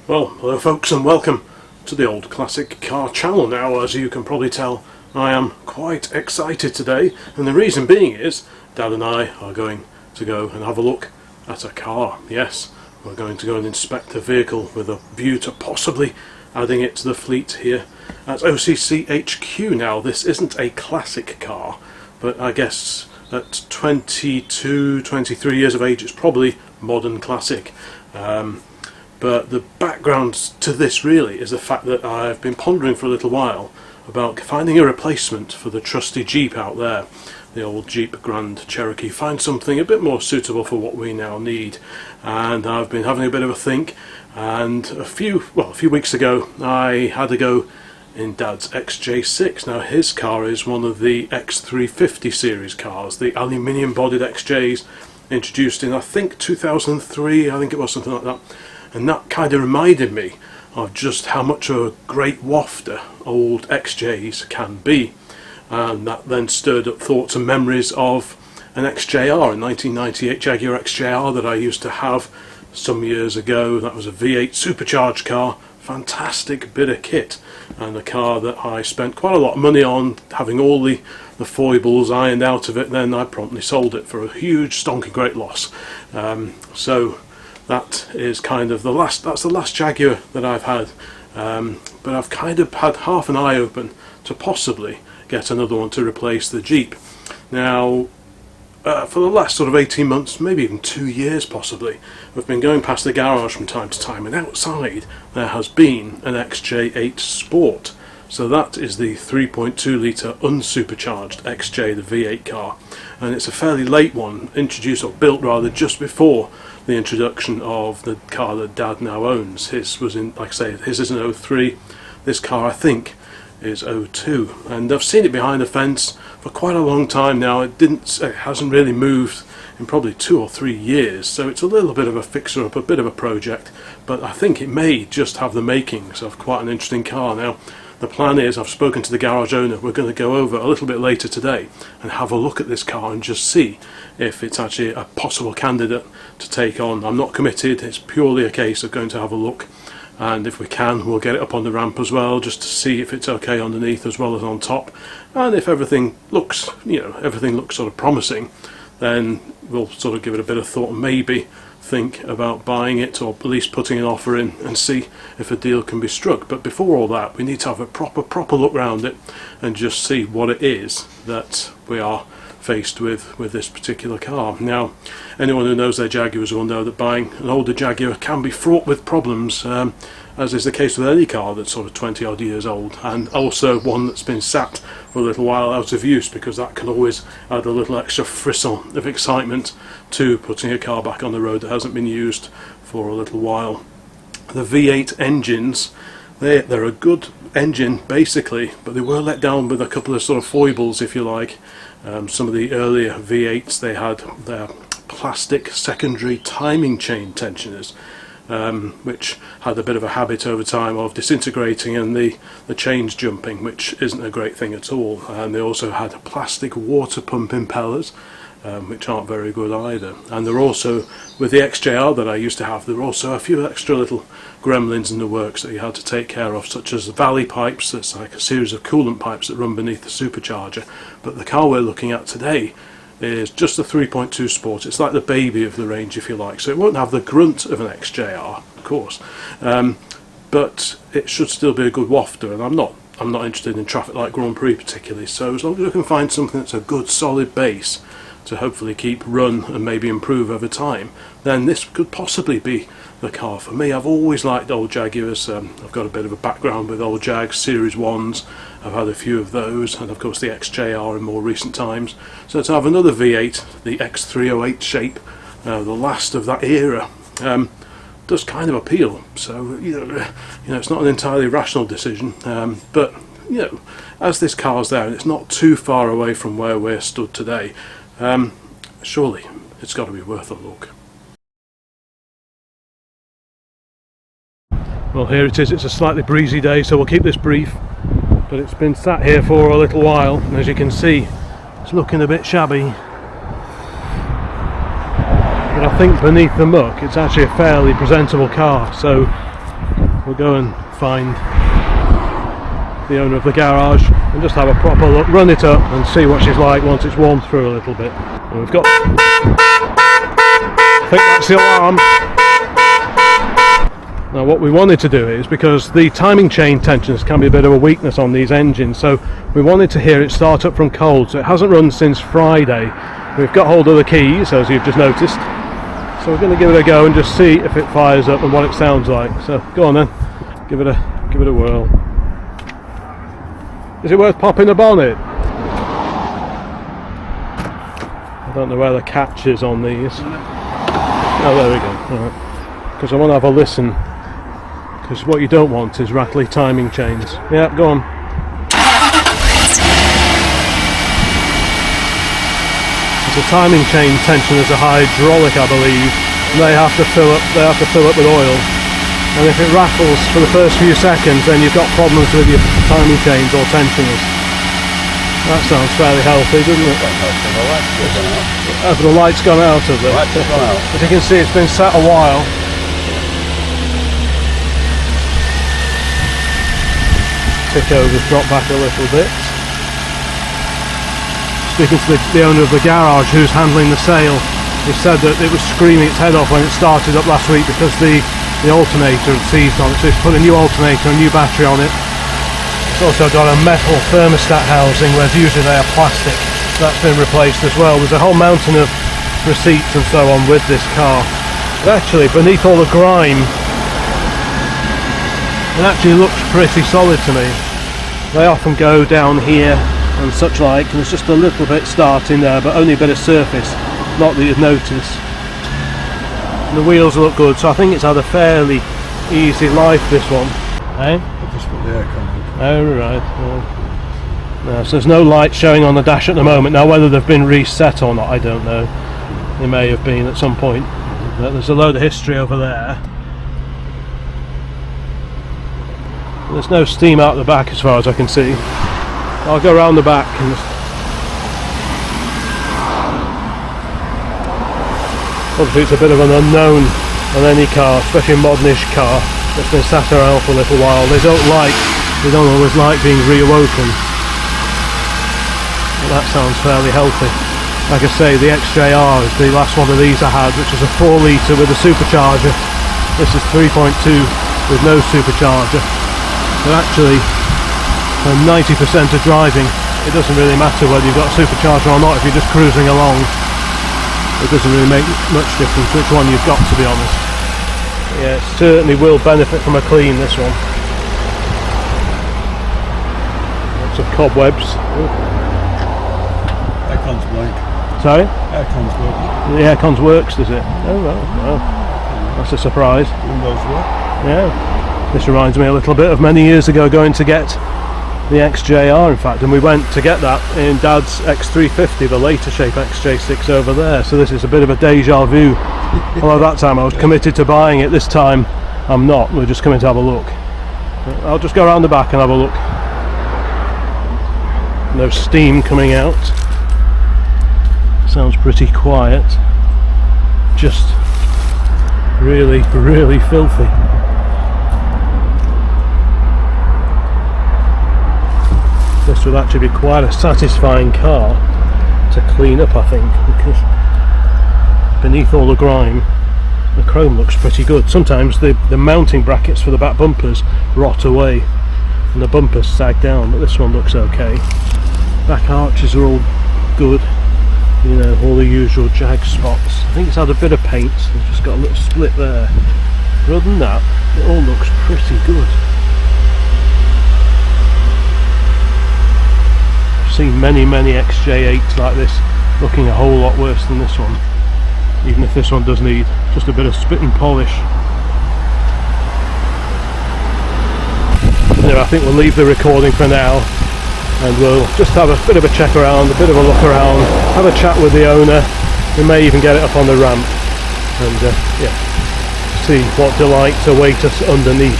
Well, hello folks and welcome to the Old Classic Car channel. Now, as you can probably tell, I am quite excited today, and the reason being is Dad and I are going to go and have a look at a car. Yes, we're going to go and inspect a vehicle with a view to possibly adding it to the fleet here at OCC HQ. Now, this isn't a classic car, but I guess at 22, 23 years of age it's probably modern classic. But the background to this really is the fact that I've been pondering for a little while about finding a replacement for the trusty Jeep out there, the old Jeep Grand Cherokee. Find something a bit more suitable for what we now need. And I've been having a bit of a think, and a few weeks ago I had a go in Dad's XJ6. Now, his car is one of the X350 series cars, the aluminium bodied XJs, introduced in I think 2003, I think it was something like that. And that kind of reminded me of just how much of a great wafter old XJs can be. And that then stirred up thoughts and memories of an XJR, a 1998 Jaguar XJR that I used to have some years ago. That was a V8 supercharged car, fantastic bit of kit, and a car that I spent quite a lot of money on, having all the foibles ironed out of it. Then I promptly sold it for a huge stonking great loss. So that is kind of that's the last Jaguar that I've had, but I've kind of had half an eye open to possibly get another one to replace the Jeep. Now, for the last sort of 18 months, maybe even 2 years possibly, we've been going past the garage from time to time, and outside there has been an XJ8 Sport. So that is the 3.2 litre un-supercharged XJ, the V8 car, and it's a fairly late one, introduced or built rather just before the introduction of the car that Dad now owns. His was in, like I say, his is an 03. This car I think is 02, and I've seen it behind the fence for quite a long time now. It hasn't really moved in probably 2 or 3 years, so it's a little bit of a fixer up, a bit of a project, but I think it may just have the makings of quite an interesting car. Now, the plan is, I've spoken to the garage owner, we're going to go over a little bit later today and have a look at this car and just see if it's actually a possible candidate to take on. I'm not committed, it's purely a case of going to have a look, and if we can we'll get it up on the ramp as well, just to see if it's okay underneath as well as on top, and if everything looks sort of promising, then we'll sort of give it a bit of thought and maybe think about buying it, or at least putting an offer in and see if a deal can be struck. But before all that, we need to have a proper look round it and just see what it is that we are faced with this particular car. Now, anyone who knows their Jaguars will know that buying an older Jaguar can be fraught with problems, as is the case with any car that's sort of 20 odd years old, and also one that's been sat for a little while out of use, because that can always add a little extra frisson of excitement to putting a car back on the road that hasn't been used for a little while. The V8 engines, they're a good engine basically, but they were let down with a couple of sort of foibles, if you like. Some of the earlier V8s, they had their plastic secondary timing chain tensioners, which had a bit of a habit over time of disintegrating and the chains jumping, which isn't a great thing at all. And they also had plastic water pump impellers, which aren't very good either. And there were also, with the XJR that I used to have, there were also a few extra little gremlins in the works that you had to take care of, such as the valley pipes. That's like a series of coolant pipes that run beneath the supercharger. But the car we're looking at today is just a 3.2 Sport. It's like the baby of the range, if you like. So it won't have the grunt of an XJR, of course, but it should still be a good wafter. And I'm not interested in traffic light Grand Prix particularly. So as long as we can find something that's a good solid base to hopefully keep run and maybe improve over time, then this could possibly be the car for me. I've always liked old Jaguars. I've got a bit of a background with old Jag Series 1s. I've had a few of those, and of course the XJR in more recent times. So to have another V8, the X308 shape, the last of that era, does kind of appeal. So you know, it's not an entirely rational decision, but you know, as this car's there and it's not too far away from where we're stood today, surely it's got to be worth a look. Well, here it is. It's a slightly breezy day, so we'll keep this brief, but it's been sat here for a little while, and as you can see, it's looking a bit shabby. But I think beneath the muck it's actually a fairly presentable car, so we'll go and find the owner of the garage and just have a proper look, run it up and see what she's like once it's warmed through a little bit. And we've got, I think that's the alarm. Now what we wanted to do is, because the timing chain tensions can be a bit of a weakness on these engines, so we wanted to hear it start up from cold. So it hasn't run since Friday. We've got hold of the keys, as you've just noticed, so we're going to give it a go and just see if it fires up and what it sounds like. So go on then, give it a whirl. Is it worth popping a bonnet? I don't know where the catch is on these. Oh, there we go. Alright. Because I want to have a listen. Because what you don't want is rattly timing chains. Yeah, go on. It's a timing chain tension as a hydraulic, I believe. And they have to fill up with oil. And if it rattles for the first few seconds, then you've got problems with your timing chains or tensioners. That sounds fairly healthy, doesn't it? Oh, the light's gone out of it. As you can see, it's been sat a while. Tick over's dropped back a little bit. Speaking to the owner of the garage who's handling the sale, he said that it was screaming its head off when it started up last week because the alternator had seized on it, so he's put a new alternator, a new battery on it. It's also got a metal thermostat housing, whereas usually they are plastic. That's been replaced as well. There's a whole mountain of receipts and so on with this car. But actually, beneath all the grime, it actually looks pretty solid to me. They often go down here and such like, and there's just a little bit starting there, but only a bit of surface, not that you'd notice. And the wheels look good, so I think it's had a fairly easy life, this one. Eh? I just put the aircon on. Oh right. No, so there's no light showing on the dash at the moment. Now whether they've been reset or not, I don't know. They may have been at some point. There's a load of history over there. There's no steam out the back as far as I can see. I'll go around the back and just... Obviously it's a bit of an unknown on any car, especially a modernish car that's been sat around for a little while. They don't always like being reawoken. But that sounds fairly healthy. Like I say, the XJR is the last one of these I had, which is a 4 litre with a supercharger. This is 3.2 with no supercharger. But actually, for 90% of driving, it doesn't really matter whether you've got a supercharger or not. If you're just cruising along, it doesn't really make much difference which one you've got, to be honest. But yeah, it certainly will benefit from a clean, this one. Lots of cobwebs. Aircon's blank. Sorry? Aircon's working. The aircon's works, does it? Oh well, that's a surprise. Windows work. Yeah. This reminds me a little bit of many years ago going to get the XJR, in fact, and we went to get that in Dad's X350, the later shape XJ6 over there, so this is a bit of a deja vu. Although that time I was committed to buying it, this time I'm not. We're just coming to have a look. I'll just go around the back and have a look. No steam coming out. Sounds pretty quiet. Just really, really filthy. This would actually be quite a satisfying car to clean up, I think, because beneath all the grime, the chrome looks pretty good. Sometimes the mounting brackets for the back bumpers rot away and the bumpers sag down, but this one looks okay. Back arches are all good, you know, all the usual Jag spots. I think it's had a bit of paint, so it's just got a little split there. But other than that, it all looks pretty good. Seen many XJ8s like this looking a whole lot worse than this one, even if this one does need just a bit of spit and polish. Anyway, I think we'll leave the recording for now and we'll just have a bit of a check around, a bit of a look around, have a chat with the owner. We may even get it up on the ramp and yeah, see what delights await us underneath.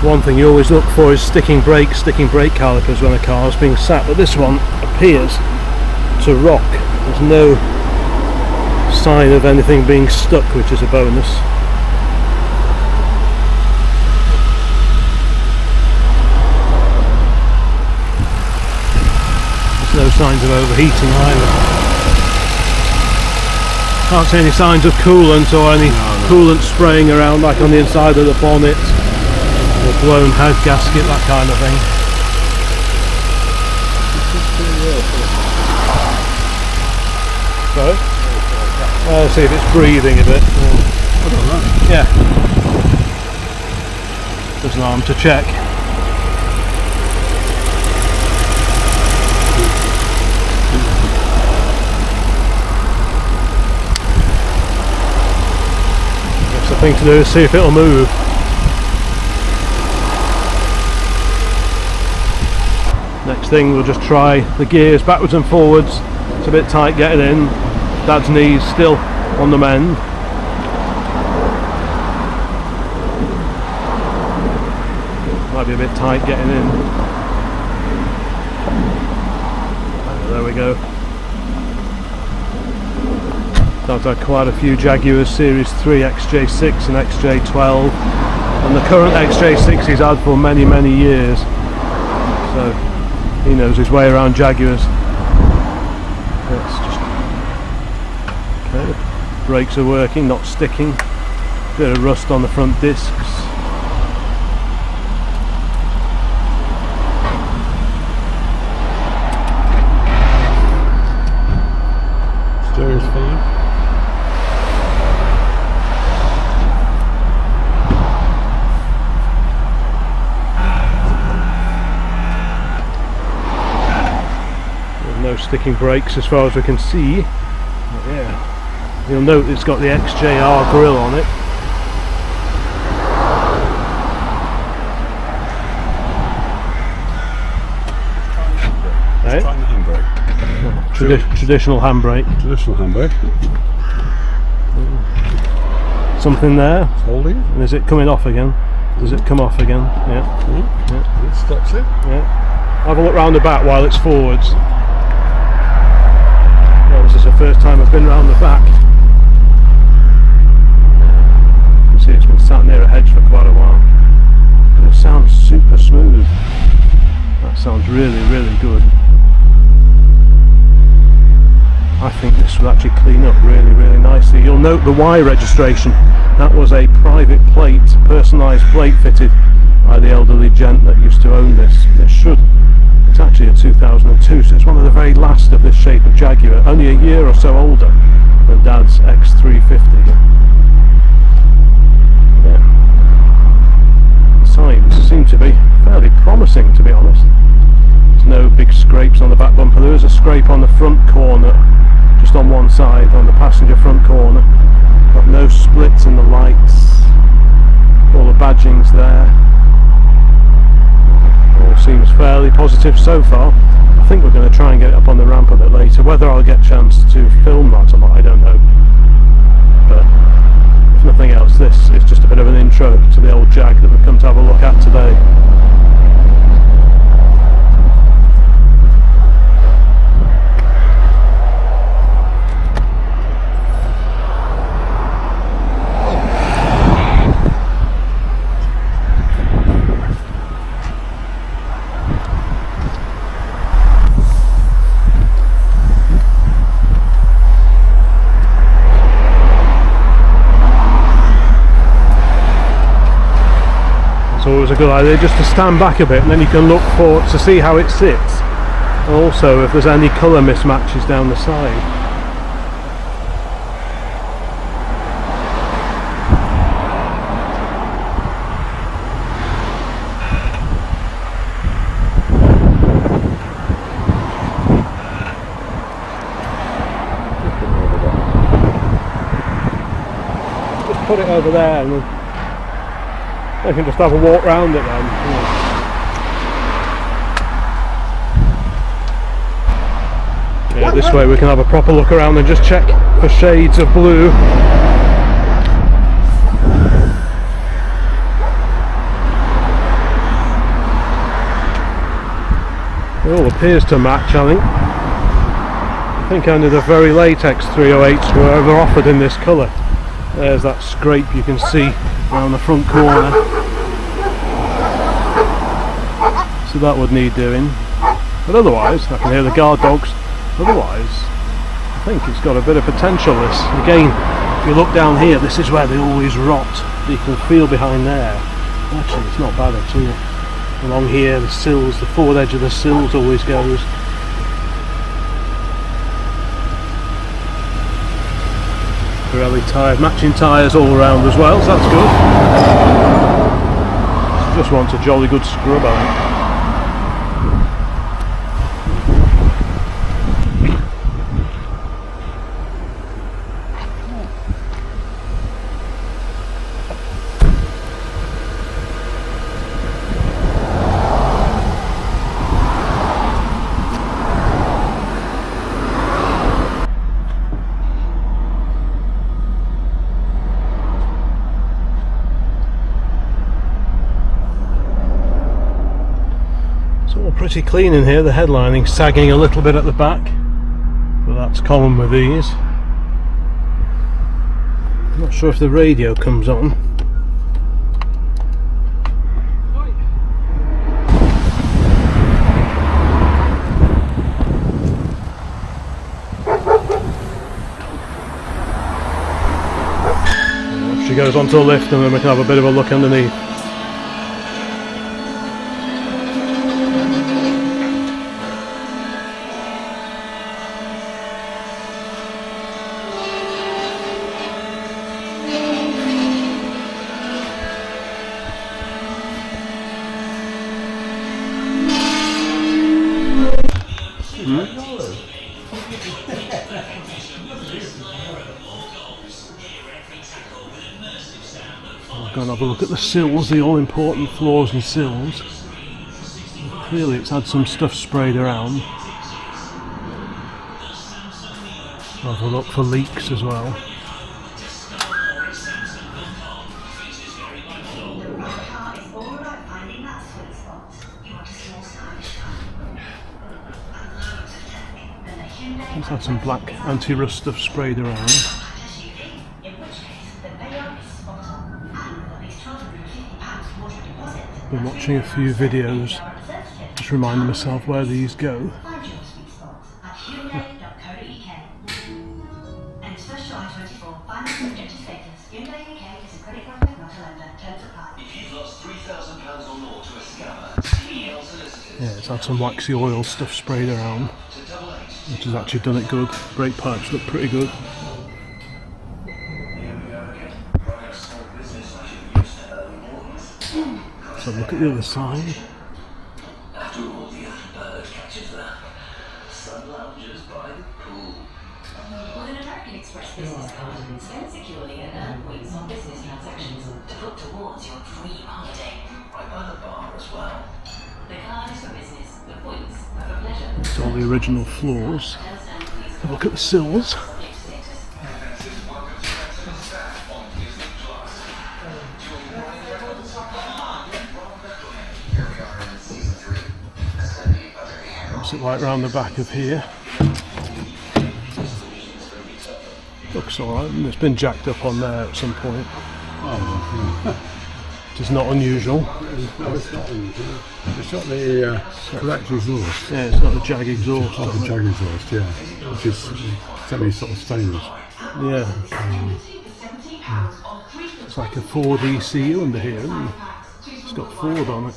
One thing you always look for is sticking brake calipers when a car is being sat, but this one appears to rock. There's no sign of anything being stuck, which is a bonus. There's no signs of overheating either. Can't see any signs of coolant or any coolant spraying around like on the inside of the bonnet or blown head gasket, that kind of thing. Sorry? Let's see if it's breathing a bit. Yeah. There's an arm to check. Next thing to do is see if it'll move. Next thing, we'll just try the gears backwards and forwards. It's a bit tight getting in. Dad's knees still on the mend. Might be a bit tight getting in. There we go. Dad's had quite a few Jaguars Series 3 XJ6 and XJ12, and the current XJ6 he's had for many years, so he knows his way around Jaguars. Let's just... okay, brakes are working, not sticking. Bit of rust on the front discs. Steering's fine. No sticking brakes as far as we can see. But yeah, you'll note it's got the XJR grille on it. Trying the handbrake. Traditional handbrake. Traditional handbrake. Something there. It's holding. And is it coming off again? Does it come off again? Yeah. It stops it. Yeah. Have a look round the back while it's forwards. This is the first time I've been round the back. You can see it's been sat near a hedge for quite a while. And it sounds super smooth. That sounds really good. I think this will actually clean up really nicely. You'll note the Y registration. That was a private plate, personalised plate fitted by the elderly gent that used to own this. It's actually a 2002, so it's one of the very last of this shape of Jaguar, only a year or so older than Dad's X350. Yeah. The signs seem to be fairly promising, to be honest. There's no big scrapes on the back bumper. There is a scrape on the front corner, just on one side, on the passenger front corner. Got no splits in the lights. All the badging's there. All seems fairly positive so far. I think we're going to try and get it up on the ramp a bit later. Whether I'll get a chance to film that or not, I don't know. But if nothing else, this is just a bit of an intro to the old Jag that we've come to have a look at today. It's always a good idea just to stand back a bit, and then you can look to see how it sits, and also if there's any colour mismatches down the side. Just put it over there and I can just have a walk round it then. Yeah, this way we can have a proper look around and just check for shades of blue. It all appears to match, I think. I think only the very late X308s were ever offered in this colour. There's that scrape you can see around the front corner. So that would need doing. But otherwise, I can hear the guard dogs. Otherwise, I think it's got a bit of potential, this. Again, if you look down here, this is where they always rot. You can feel behind there. Actually, it's not bad at all. Along here, the sills, the forward edge of the sills always goes. Pirelli tyre, matching tyres all around as well, so that's good. Just wants a jolly good scrub, I think. Pretty clean in here, the headlining sagging a little bit at the back, but that's common with these. I'm not sure if the radio comes on. She goes onto the lift and then we can have a bit of a look underneath. I'll go and have a look at the sills, the all important floors and sills. Clearly it's had some stuff sprayed around. I'll have a look for leaks as well. It's had some black anti-rust stuff sprayed around. Been watching a few videos, just reminding myself where these go. Yeah, it's had some waxy oil stuff sprayed around, which has actually done it good. Brake pipes look pretty good. So look at the other side. After all, the other bird catches the sun lounges by the pool. With an American Express business card, spend securely and earn points on business transactions to put towards your dream holiday. Right by the bar as well. The card is for business, the points are for pleasure. It's all the original floors. Have a look at the sills. What's it like round the back of here? Looks alright, and it's been jacked up on there at some point. Which is not unusual. No, it's not unusual. It's not the correct exhaust. Yeah, it's not the Jag exhaust. It's not the Jag exhaust, yeah. Which is semi sort of stainless. Yeah. It's like a Ford ECU under here, isn't it? It's got Ford on it.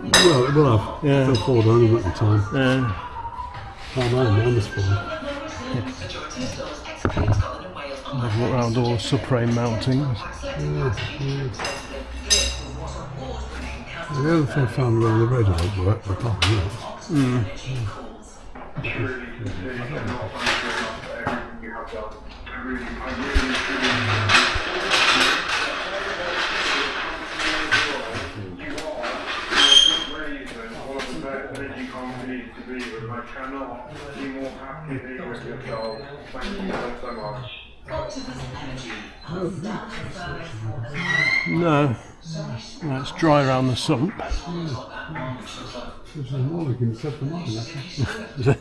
Well, it will have. Yeah. Still Ford owner at the time. Yeah. Oh no, mine was Ford. I've walked around all the subframe mountings. The other thing I found where the radio don't work, but apart from that. I cannot be more happy with yourself. Thank you so much. No, it's dry around the sump. This is more we can set them up in that. Is it?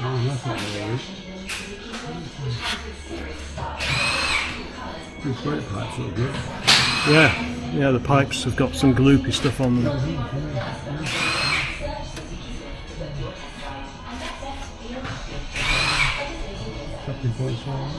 Oh, that's not really. These brake pipes look good. Yeah, the pipes have got some gloopy stuff on them. Tapping points for them.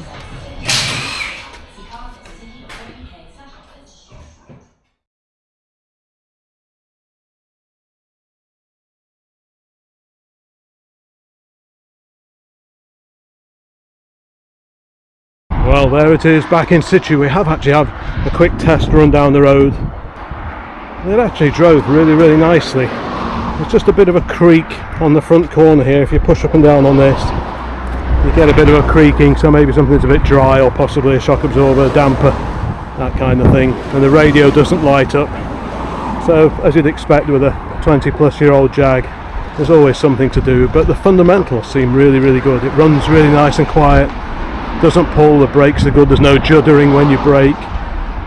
Well, there it is, back in situ. We have actually had a quick test run down the road. It actually drove really nicely. There's just a bit of a creak on the front corner here. If you push up and down on this, you get a bit of a creaking, so maybe something's a bit dry, or possibly a shock absorber, a damper, that kind of thing. And the radio doesn't light up. So, as you'd expect with a 20-plus-year-old Jag, there's always something to do, but the fundamentals seem really good. It runs really nice and quiet. Doesn't pull, the brakes are good, there's no juddering when you brake,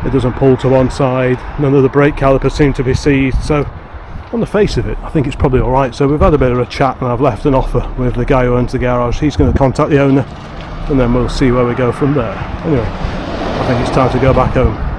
it doesn't pull to one side, none of the brake calipers seem to be seized, so on the face of it I think it's probably alright. So we've had a bit of a chat and I've left an offer with the guy who owns the garage. He's going to contact the owner and then we'll see where we go from there. Anyway, I think it's time to go back home.